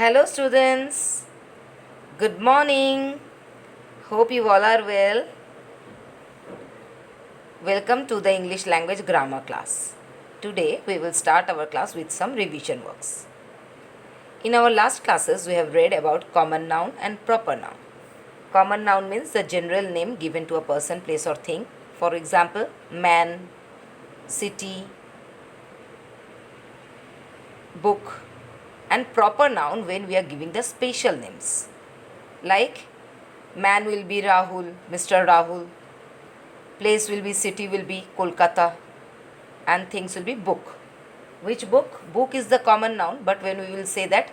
Hello, students. Good morning. Hope you all are well. Welcome to the English language grammar class. Today, we will start our class with some revision works. In our last classes, we have read about common noun and proper noun. Common noun means the general name given to a person, place, or thing. For example, man, city, book. And proper noun when we are giving the special names. Like man will be Rahul, Mr. Rahul. Place will be, city will be Kolkata, and things will be book. Which book? Book is the common noun, but when we will say that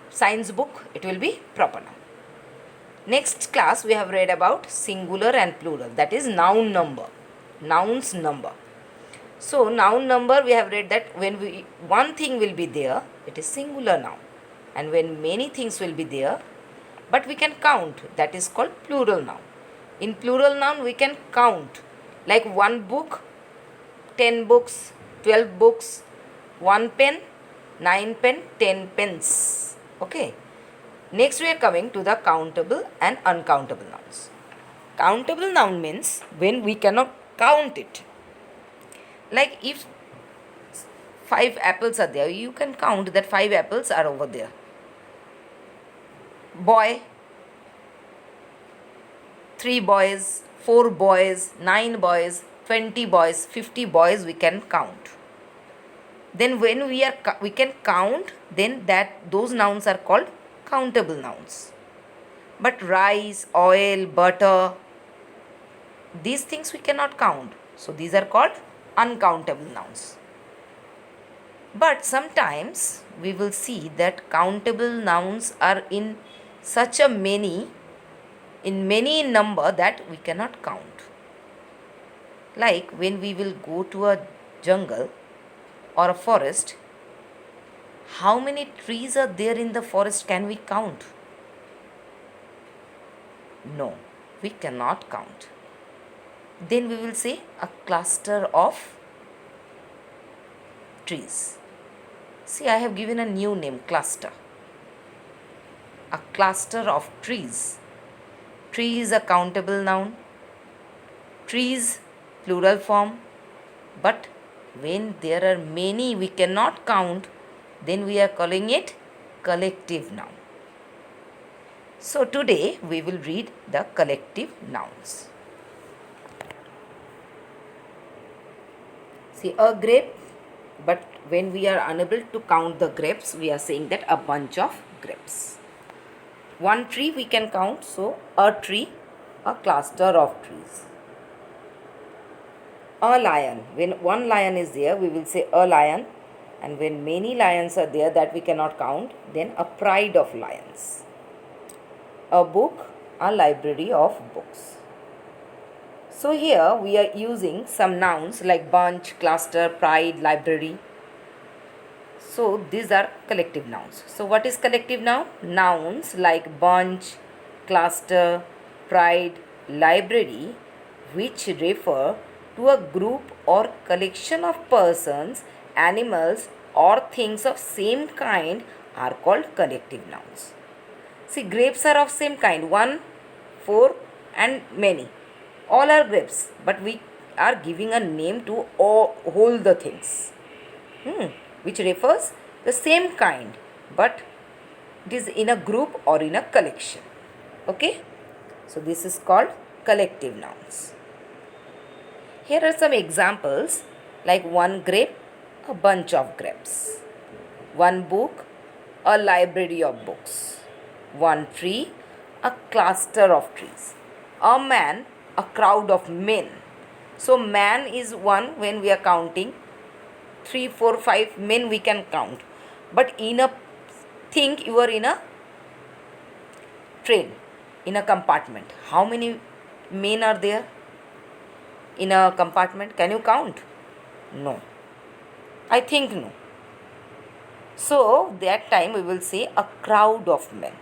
science book, it will be proper noun. Next class we have read about singular and plural, that is noun number, noun's number. So noun number we have read that when one thing will be there, it is singular noun, and when many things will be there, but we can count, that is called plural noun. In plural noun, we can count, like one book, 10 books, 12 books, 1 pen, 9 pen, 10 pens. Okay. Next, we are coming to the countable and uncountable nouns. Countable noun means when we cannot count it. Like if 5 apples are there, you can count that 5 apples are over there. Boy, 3 boys, 4 boys, 9 boys, 20 boys, 50 boys we can count. Then when we can count, then those nouns are called countable nouns. But rice, oil, butter, these things we cannot count. So these are called uncountable nouns. But sometimes we will see that countable nouns are in such a many in number that we cannot count. Like when we will go to a jungle or a forest, how many trees are there in the forest can we count? No, we cannot count. Then we will say a cluster of trees. See, I have given a new name, cluster. A cluster of trees. Tree is a countable noun. Trees, plural form. But when there are many we cannot count, then we are calling it collective noun. So today we will read the collective nouns. See, a grape, but when we are unable to count the grapes, we are saying that a bunch of grapes. One tree we can count, so a tree, a cluster of trees. A lion, when one lion is there, we will say a lion, and when many lions are there that we cannot count, then a pride of lions. A book, a library of books. So here we are using some nouns like bunch, cluster, pride, library. So these are collective nouns. So what is collective noun? Nouns like bunch, cluster, pride, library, which refer to a group or collection of persons, animals, or things of same kind are called collective nouns. See, grapes are of same kind, 1, 4 and many. All are grapes, but we are giving a name to all the things. Which refers the same kind, but it is in a group or in a collection. Okay, so this is called collective nouns. Here are some examples, like one grape, a bunch of grapes. One book, a library of books. One tree, a cluster of trees. A man, a crowd of men. So man is one when we are counting. 3, 4, 5 men we can count. But in a thing, you are in a train, in a compartment. How many men are there in a compartment? Can you count? No. I think no. So that time we will say a crowd of men.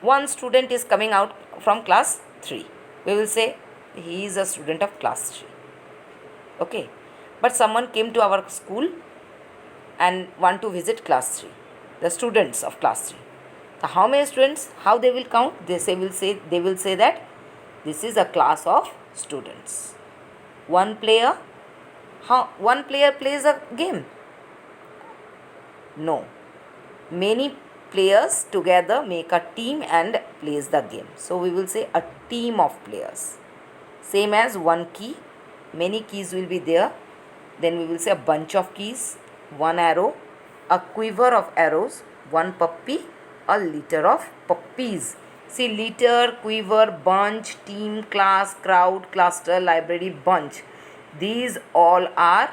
One student is coming out from class 3. We will say he is a student of class 3. Okay. But someone came to our school and want to visit class 3. the students of class 3. So how many students? How they will count? They will say that this is a class of students. One player. How one player plays a game? No. Many players together make a team and plays the game. So we will say a team of players. Same as one key. Many keys will be there. Then we will say a bunch of keys, one arrow, a quiver of arrows, one puppy, a litter of puppies. See, litter, quiver, bunch, team, class, crowd, cluster, library, bunch. These all are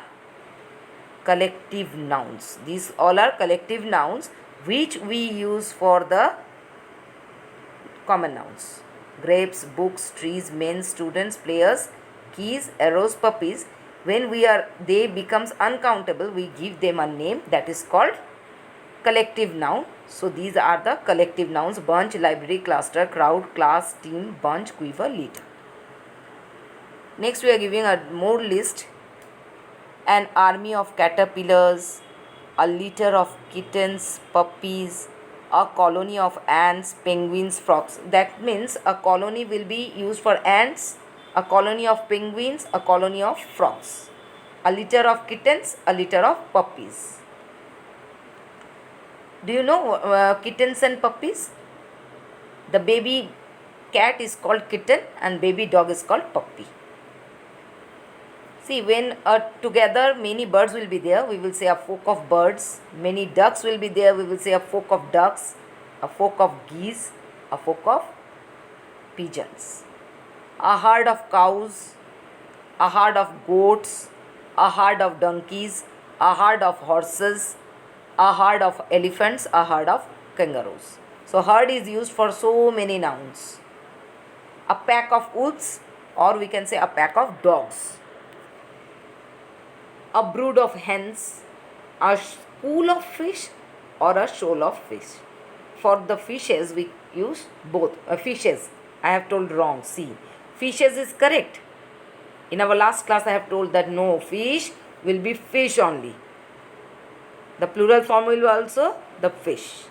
collective nouns. These all are collective nouns which we use for the common nouns. Grapes, books, trees, men, students, players, keys, arrows, puppies. When they becomes uncountable, we give them a name that is called collective noun. So these are the collective nouns: bunch, library, cluster, crowd, class, team, bunch, quiver, litter. Next we are giving a more list: an army of caterpillars, a litter of kittens, puppies, a colony of ants, penguins, frogs. That means a colony will be used for ants, a colony of penguins, a colony of frogs, a litter of kittens, a litter of puppies. Do you know kittens and puppies? The baby cat is called kitten and baby dog is called puppy. See, when together many birds will be there, we will say a flock of birds. Many ducks will be there, we will say a flock of ducks, a flock of geese, a flock of pigeons. A herd of cows, a herd of goats, a herd of donkeys, a herd of horses, a herd of elephants, a herd of kangaroos. So herd is used for so many nouns. A pack of wolves, or we can say a pack of dogs. A brood of hens, a school of fish, or a shoal of fish. For the fishes we use both. Fishes, I have told wrong. See, fishes is correct. In our last class I have told that no, fish will be fish only. The plural form will be also the fish.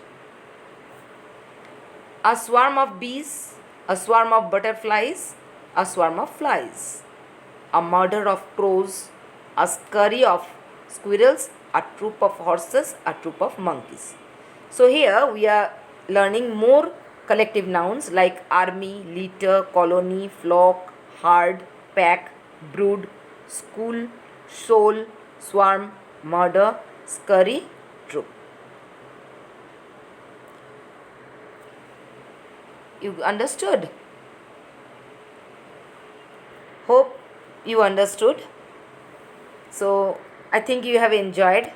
A swarm of bees, a swarm of butterflies, a swarm of flies. A murder of crows, a scurry of squirrels, a troop of horses, a troop of monkeys. So here we are learning more collective nouns like army, litter, colony, flock, herd, pack, brood, school, shoal, swarm, murder, scurry, troop. You understood? Hope you understood. So I think you have enjoyed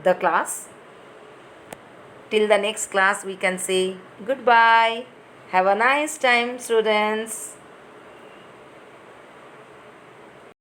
the class. Till the next class we can say goodbye. Have a nice time, students.